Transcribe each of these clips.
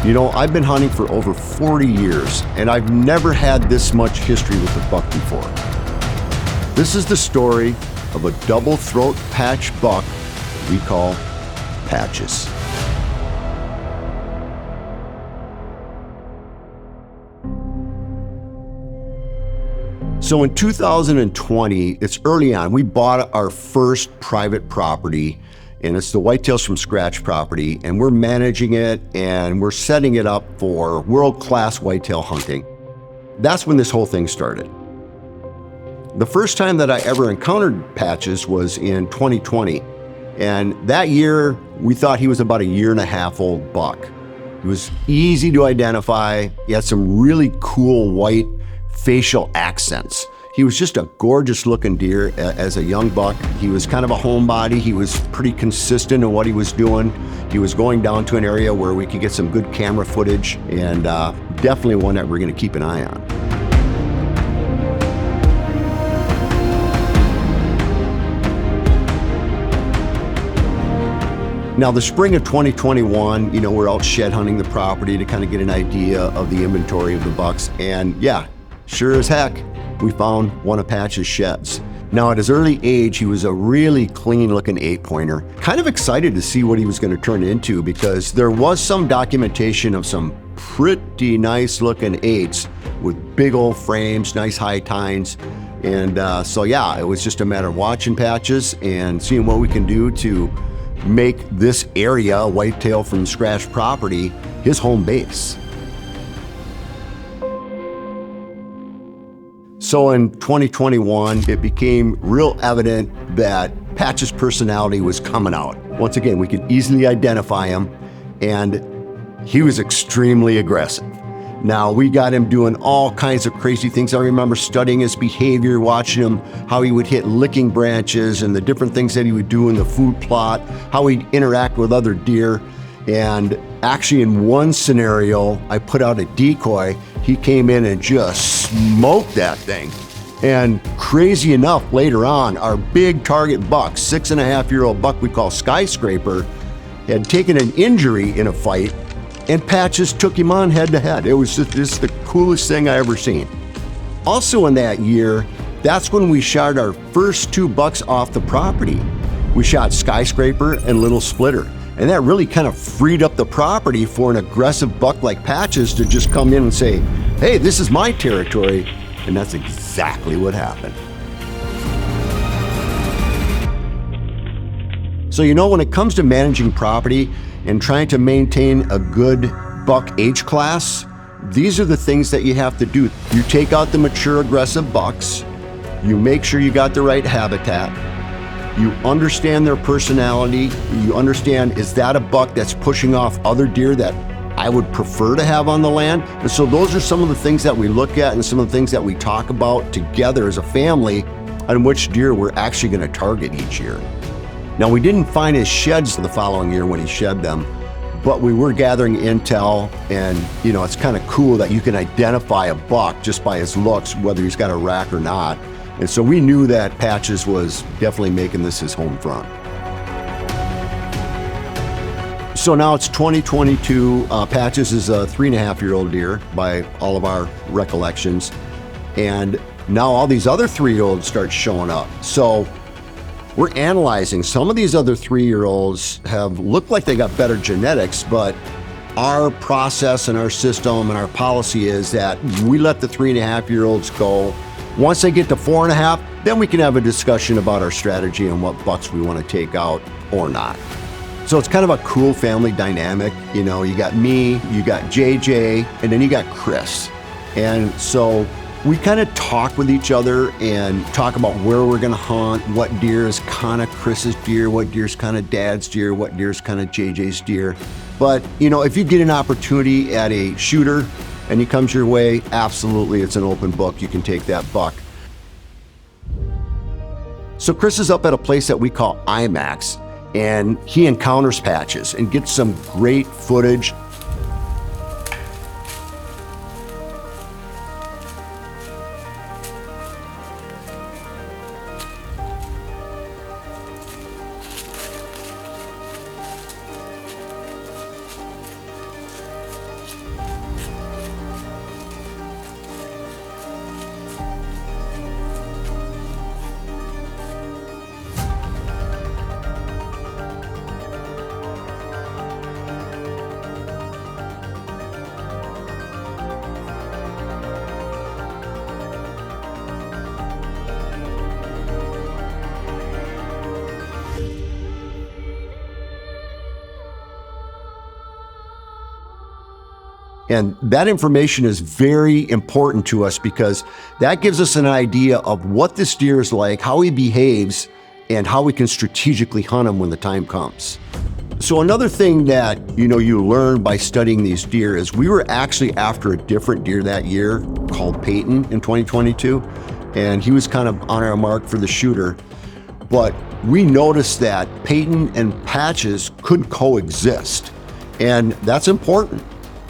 You know, I've been hunting for over 40 years, and I've never had this much history with a buck before. This is the story of a double throat patch buck we call Patches. So in 2020, it's early on, we bought our first private property, and it's the Whitetails from Scratch property, and we're managing it and we're setting it up for world-class whitetail hunting. That's when this whole thing started. The first time that I ever encountered Patches was in 2020, and that year we thought he was about 1.5 year old buck. He was easy to identify. He had some really cool white facial accents. He was just a gorgeous looking deer as a young buck. He was kind of a homebody. He was pretty consistent in what he was doing. He was going down to an area where we could get some good camera footage, and definitely one that we're gonna keep an eye on. Now, the spring of 2021, you know, we're out shed hunting the property to kind of get an idea of the inventory of the bucks, and yeah, sure as heck, we found one of Patch's sheds. Now, at his early age, he was a really clean looking 8-pointer. Kind of excited to see what he was going to turn into, because there was some documentation of some pretty nice looking 8s with big old frames, nice high tines. And so yeah, it was just a matter of watching Patches and seeing what we can do to make this area, Whitetail from Scratch property, his home base. So in 2021, it became real evident that Patch's personality was coming out. Once again, we could easily identify him, and he was extremely aggressive. Now, we got him doing all kinds of crazy things. I remember studying his behavior, watching him, how he would hit licking branches and the different things that he would do in the food plot, how he'd interact with other deer. And actually, in one scenario, I put out a decoy. He came in and just smoked that thing. And crazy enough, later on, our big target buck, 6.5-year-old buck we call Skyscraper, had taken an injury in a fight, and Patches took him on head to head. It was just the coolest thing I ever seen. Also in that year, that's when we shot our first 2 bucks off the property. We shot Skyscraper and Little Splitter. And that really kind of freed up the property for an aggressive buck like Patches to just come in and say, hey, this is my territory. And that's exactly what happened. So, you know, when it comes to managing property and trying to maintain a good buck age class, these are the things that you have to do. You take out the mature aggressive bucks, you make sure you got the right habitat, you understand their personality, you understand, is that a buck that's pushing off other deer that I would prefer to have on the land? And so those are some of the things that we look at and some of the things that we talk about together as a family on which deer we're actually gonna target each year. Now, we didn't find his sheds the following year when he shed them, but we were gathering intel, and you know, it's kind of cool that you can identify a buck just by his looks, whether he's got a rack or not. And so we knew that Patches was definitely making this his home front. So now it's 2022. Patches is a 3.5-year-old deer by all of our recollections. And now all these other 3-year-olds start showing up. So we're analyzing. Some of these other 3-year-olds have looked like they got better genetics, but our process and our system and our policy is that we let the 3.5-year-olds go. Once they get to 4.5, then we can have a discussion about our strategy and what bucks we want to take out or not. So it's kind of a cool family dynamic. You know, you got me, you got JJ, and then you got Chris. And so we kind of talk with each other and talk about where we're gonna hunt, what deer is kind of Chris's deer, what deer is kind of Dad's deer, what deer is kind of JJ's deer. But, you know, if you get an opportunity at a shooter and he comes your way, absolutely, it's an open book. You can take that buck. So Chris is up at a place that we call IMAX, and he encounters Patches and gets some great footage. And that information is very important to us because that gives us an idea of what this deer is like, how he behaves, and how we can strategically hunt him when the time comes. So another thing that you learn by studying these deer is we were actually after a different deer that year called Peyton in 2022, and he was kind of on our mark for the shooter. But we noticed that Peyton and Patches could coexist, and that's important.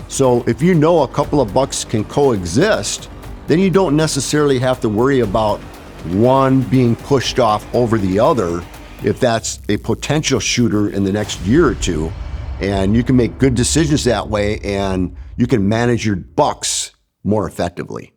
So if you know a couple of bucks can coexist, then you don't necessarily have to worry about one being pushed off over the other if that's a potential shooter in the next year or two. And you can make good decisions that way, and you can manage your bucks more effectively.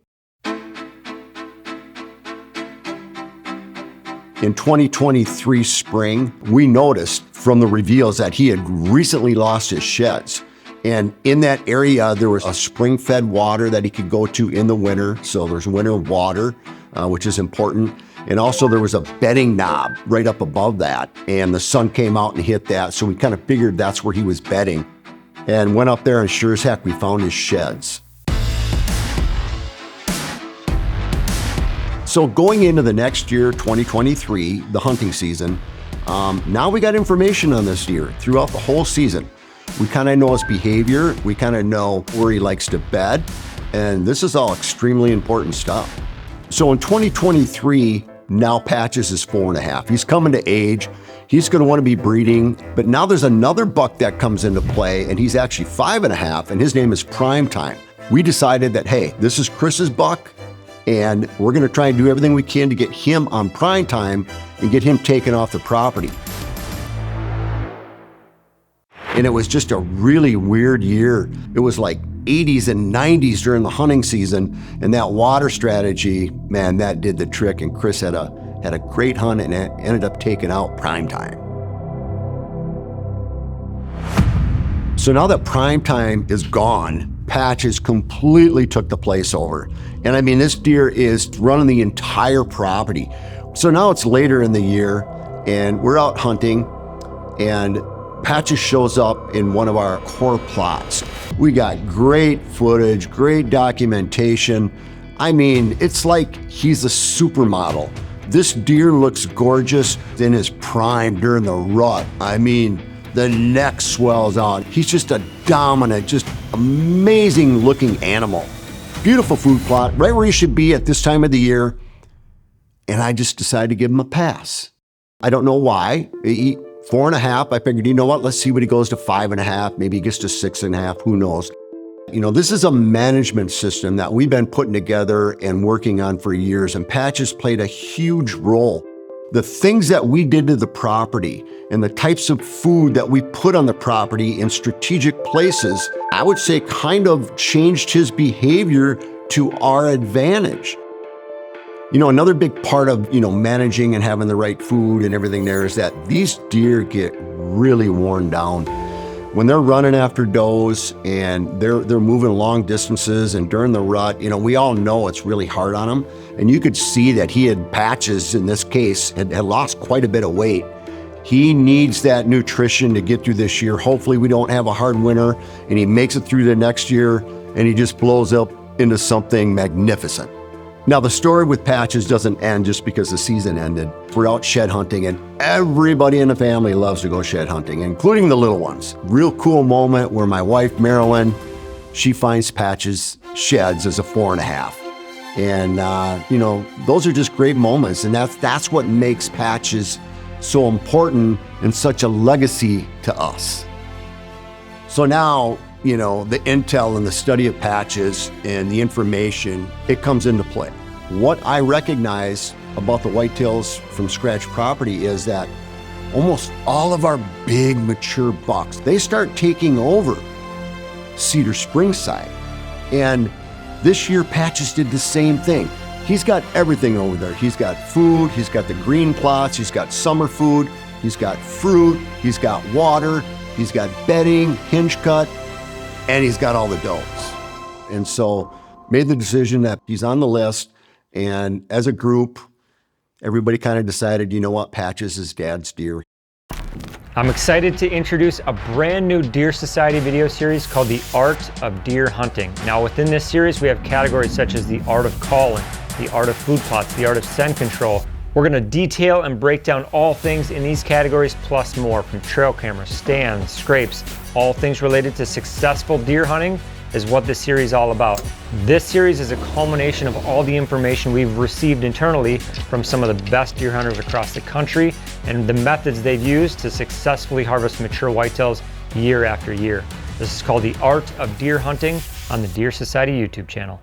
In 2023 spring, we noticed from the reveals that he had recently lost his sheds. And in that area, there was a spring-fed water that he could go to in the winter. So there's winter water, which is important. And also there was a bedding knob right up above that. And the sun came out and hit that. So we kind of figured that's where he was bedding. And went up there, and sure as heck, we found his sheds. So going into the next year, 2023, the hunting season, now we got information on this deer throughout the whole season. We kind of know his behavior. We kind of know where he likes to bed. And this is all extremely important stuff. So in 2023, now Patches is 4.5. He's coming to age. He's going to want to be breeding. But now there's another buck that comes into play, and he's actually 5.5, and his name is Primetime. We decided that, hey, this is Chris's buck, and we're going to try and do everything we can to get him on Primetime and get him taken off the property. And it was just a really weird year. It was like 80s and 90s during the hunting season, and that water strategy, man, that did the trick. And Chris had a great hunt and ended up taking out Primetime. So now that Primetime is gone, Patches completely took the place over. And I mean, this deer is running the entire property. So now it's later in the year, and we're out hunting, and Patches shows up in one of our core plots. We got great footage, great documentation. I mean, it's like he's a supermodel. This deer looks gorgeous in his prime during the rut. I mean, the neck swells out. He's just a dominant, just amazing looking animal. Beautiful food plot, right where he should be at this time of the year. And I just decided to give him a pass. I don't know why. 4.5, I figured, you know what, let's see what he goes to 5.5, maybe he gets to 6.5, who knows. This is a management system that we've been putting together and working on for years, and Patches played a huge role. The things that we did to the property and the types of food that we put on the property in strategic places, I would say kind of changed his behavior to our advantage. Another big part of, managing and having the right food and everything there is that these deer get really worn down. When they're running after does and they're moving long distances and during the rut, we all know it's really hard on them. And you could see that Patches, in this case, had lost quite a bit of weight. He needs that nutrition to get through this year. Hopefully we don't have a hard winter and he makes it through the next year and he just blows up into something magnificent. Now, the story with Patches doesn't end just because the season ended. We're out shed hunting, and everybody in the family loves to go shed hunting, including the little ones. Real cool moment where my wife, Marilyn, she finds Patches' sheds as a 4.5. And, those are just great moments, and that's what makes Patches so important and such a legacy to us. So now, the intel and the study of Patches and the information, it comes into play. What I recognize about the Whitetails from Scratch property is that almost all of our big mature bucks, they start taking over Cedar Springs side. And this year Patches did the same thing. He's got everything over there. He's got food, he's got the green plots, he's got summer food, he's got fruit, he's got water, he's got bedding, hinge cut, and he's got all the does. And so made the decision that he's on the list. And as a group, everybody kind of decided, you know what, Patches is Dad's deer. I'm excited to introduce a brand new Deer Society video series called The Art of Deer Hunting. Now within this series we have categories such as the art of calling, the art of food plots, the art of scent control. We're going to detail and break down all things in these categories plus more, from trail cameras, stands, scrapes, all things related to successful deer hunting is what this series is all about. This series is a culmination of all the information we've received internally from some of the best deer hunters across the country and the methods they've used to successfully harvest mature whitetails year after year. This is called The Art of Deer Hunting on the Deer Society YouTube channel.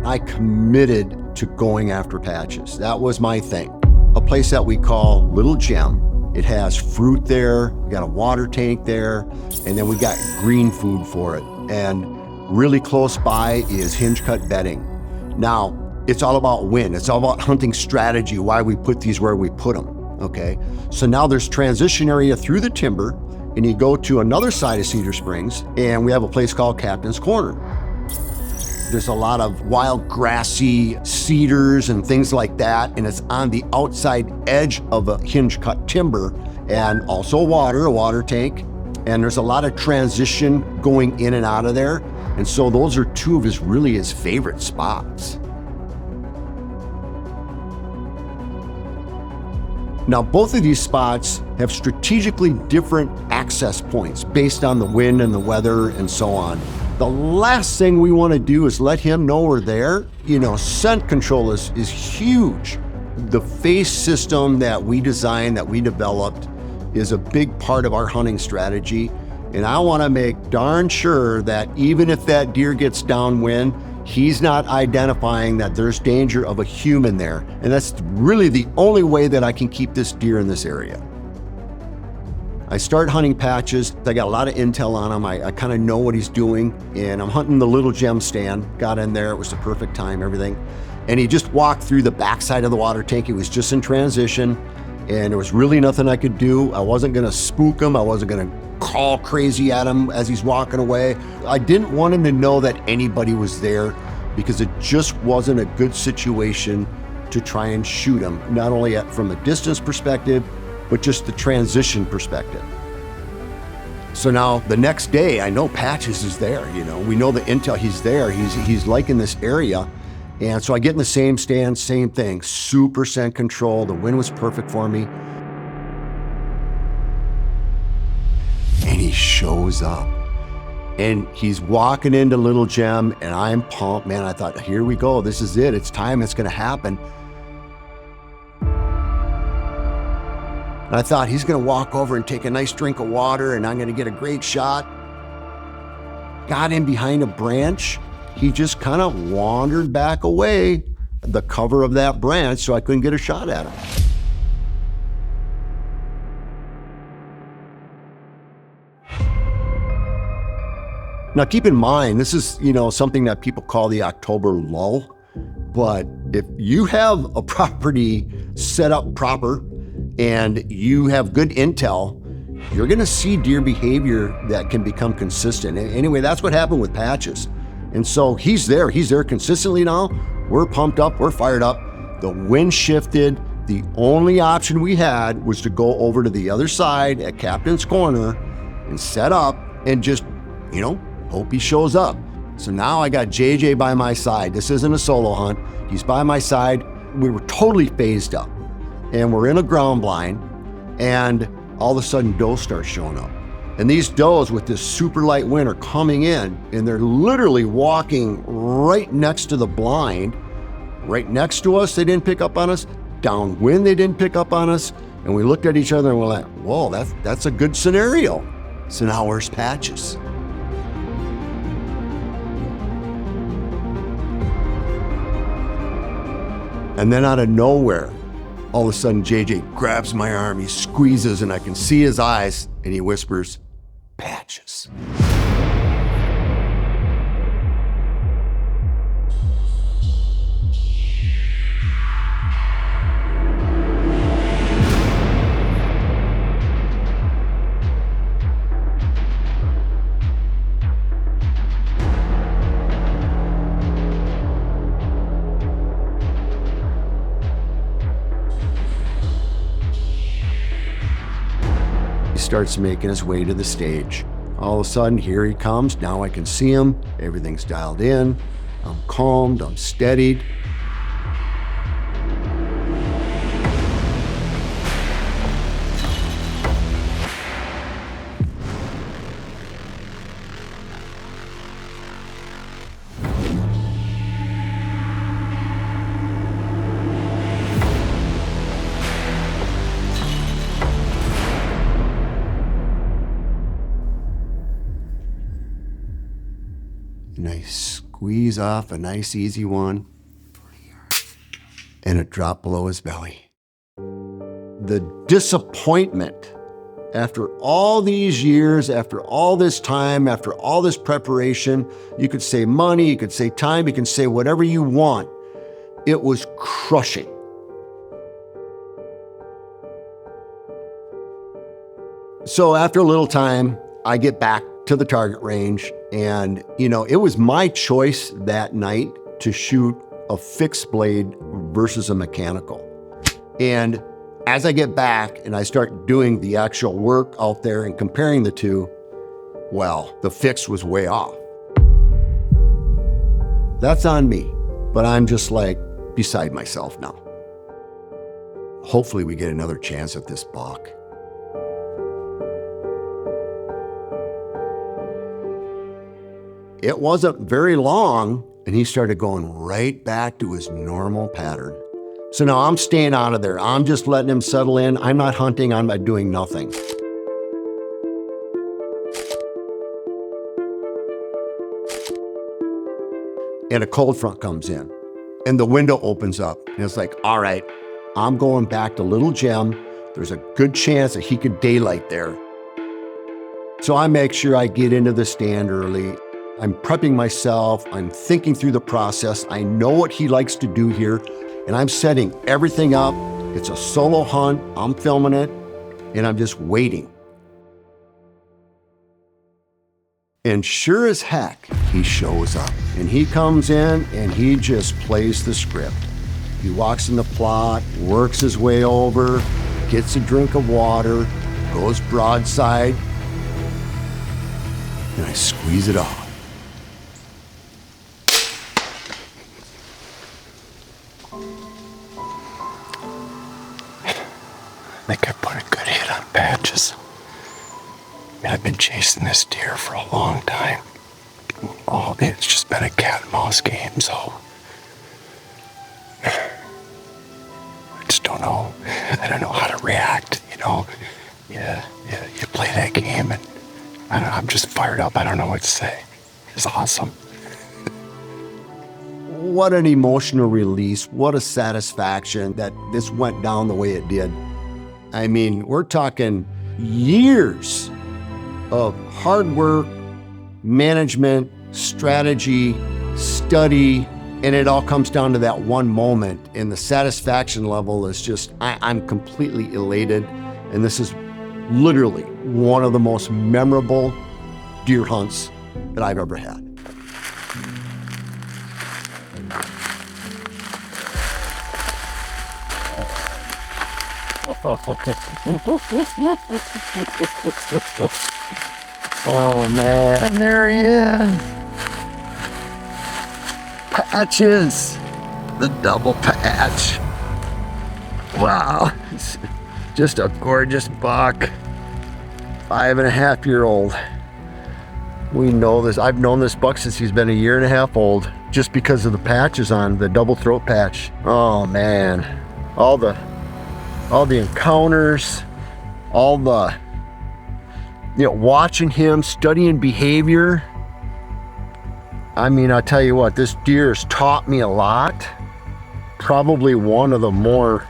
I committed to going after patches. That was my thing. A place that we call Little Gem. It has fruit there, we got a water tank there, and then we got green food for it. And really close by is hinge cut bedding. Now, it's all about wind. It's all about hunting strategy, why we put these where we put them, okay? So now there's transition area through the timber, and you go to another side of Cedar Springs, and we have a place called Captain's Corner. There's a lot of wild grassy cedars and things like that, and it's on the outside edge of a hinge cut timber, and also a water tank, and there's a lot of transition going in and out of there, and so those are two of his favorite spots. Now both of these spots have strategically different access points based on the wind and the weather and so on. The last thing we want to do is let him know we're there. You know, scent control is huge. The face system that we designed, that we developed, is a big part of our hunting strategy. And I want to make darn sure that even if that deer gets downwind, he's not identifying that there's danger of a human there. And that's really the only way that I can keep this deer in this area. I start hunting patches. I got a lot of intel on him. I kind of know what he's doing, and I'm hunting the Little Gem stand. Got in there, it was the perfect time, everything. And he just walked through the backside of the water tank. He was just in transition, and there was really nothing I could do. I wasn't gonna spook him. I wasn't gonna call crazy at him as he's walking away. I didn't want him to know that anybody was there because it just wasn't a good situation to try and shoot him, not only from a distance perspective, but just the transition perspective. So now the next day, I know Patches is there, you know, we know the intel, he's there, he's liking this area. And so I get in the same stand, same thing, super scent control, the wind was perfect for me. And he shows up. And he's walking into Little Gem, and I'm pumped, man. I thought, here we go, this is it, it's time, it's gonna happen. And I thought he's gonna walk over and take a nice drink of water and I'm gonna get a great shot. Got in behind a branch. He just kind of wandered back away, the cover of that branch, so I couldn't get a shot at him. Now keep in mind, this is, you know, something that people call the October lull, but if you have a property set up proper, and you have good intel, you're gonna see deer behavior that can become consistent. And anyway, that's what happened with Patches. And so he's there consistently now. We're pumped up, we're fired up. The wind shifted. The only option we had was to go over to the other side at Captain's Corner and set up and just, you know, hope he shows up. So now I got JJ by my side. This isn't a solo hunt. He's by my side. We were totally phased up. And we're in a ground blind, and all of a sudden does start showing up. And these does with this super light wind are coming in, and they're literally walking right next to the blind, right next to us. They didn't pick up on us. Downwind, they didn't pick up on us. And we looked at each other and we're like, whoa, that's a good scenario. So now where's Patches? And then out of nowhere, all of a sudden, JJ grabs my arm, he squeezes, and I can see his eyes, and he whispers, Patches. starts making his way to the stage. All of a sudden, here he comes. Now I can see him. Everything's dialed in. I'm calmed, I'm steadied. And I squeeze off a nice easy one, and it dropped below his belly. The disappointment after all these years, after all this time, after all this preparation, you could say money, you could say time, you can say whatever you want. It was crushing. So after a little time, I get back to the target range, and it was my choice that night to shoot a fixed blade versus a mechanical. And as I get back and I start doing the actual work out there and comparing the two, well, the fixed was way off. That's on me, but I'm just like beside myself now. Hopefully we get another chance at this buck. It wasn't very long, and he started going right back to his normal pattern. So now I'm staying out of there. I'm just letting him settle in. I'm not hunting, I'm not doing nothing. And a cold front comes in, and the window opens up, and it's like, all right, I'm going back to Little Gem. There's a good chance that he could daylight there. So I make sure I get into the stand early. I'm prepping myself, I'm thinking through the process, I know what he likes to do here, and I'm setting everything up. It's a solo hunt, I'm filming it, and I'm just waiting. And sure as heck, he shows up, and he comes in and he just plays the script. He walks in the plot, works his way over, gets a drink of water, goes broadside, and I squeeze it off. I think I put a good hit on Patches. I've been chasing this deer for a long time. Oh, it's just been a cat and mouse game, so I just don't know. I don't know how to react, Yeah, you play that game, and I'm just fired up. I don't know what to say. It's awesome. What an emotional release. What a satisfaction that this went down the way it did. I mean, we're talking years of hard work, management, strategy, study, and it all comes down to that one moment. And the satisfaction level is just, I'm completely elated. And this is literally one of the most memorable deer hunts that I've ever had. Oh man, there he is. Patches, the double patch. Wow, it's just a gorgeous buck. 5.5-year-old. We know this. I've known this buck since he's been 1.5 years old, just because of the patches on the double throat patch. Oh man, all the encounters, all the, watching him, studying behavior. I mean, I'll tell you what, this deer has taught me a lot. Probably one of the more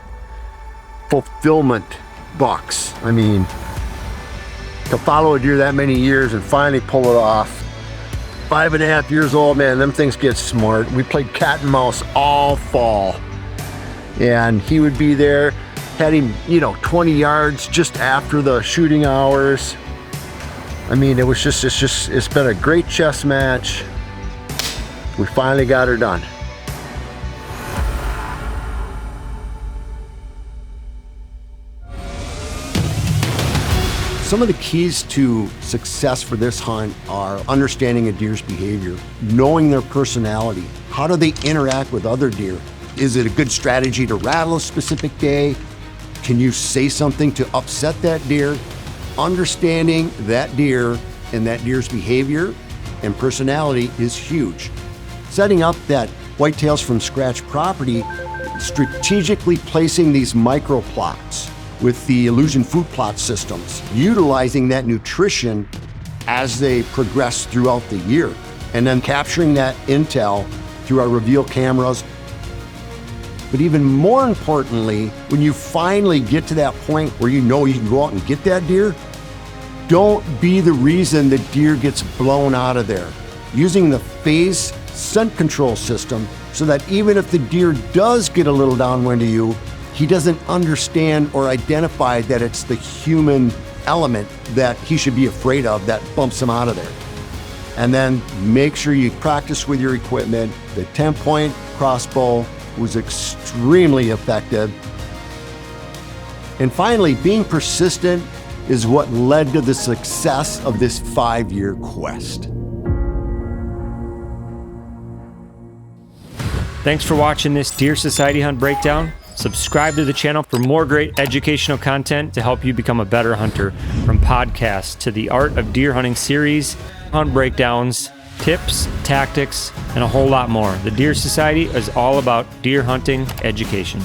fulfillment bucks. I mean, to follow a deer that many years and finally pull it off. 5.5 years old, man, them things get smart. We played cat and mouse all fall. And he would be there, had him, 20 yards just after the shooting hours. I mean, it's been a great chess match. We finally got her done. Some of the keys to success for this hunt are understanding a deer's behavior, knowing their personality. How do they interact with other deer? Is it a good strategy to rattle a specific day? Can you say something to upset that deer? Understanding that deer and that deer's behavior and personality is huge. Setting up that whitetails from scratch property, strategically placing these micro plots with the illusion food plot systems, utilizing that nutrition as they progress throughout the year, and then capturing that intel through our reveal cameras. But even more importantly, when you finally get to that point where you know you can go out and get that deer, don't be the reason the deer gets blown out of there. Using the phase scent control system so that even if the deer does get a little downwind of you, he doesn't understand or identify that it's the human element that he should be afraid of that bumps him out of there. And then make sure you practice with your equipment. The TenPoint Crossbow was extremely effective. And finally, being persistent is what led to the success of this 5-year quest. Thanks for watching this Deer Society Hunt Breakdown. Subscribe to the channel for more great educational content to help you become a better hunter. From podcasts to the Art of Deer Hunting series, hunt breakdowns, tips, tactics, and a whole lot more. The Deer Society is all about deer hunting education.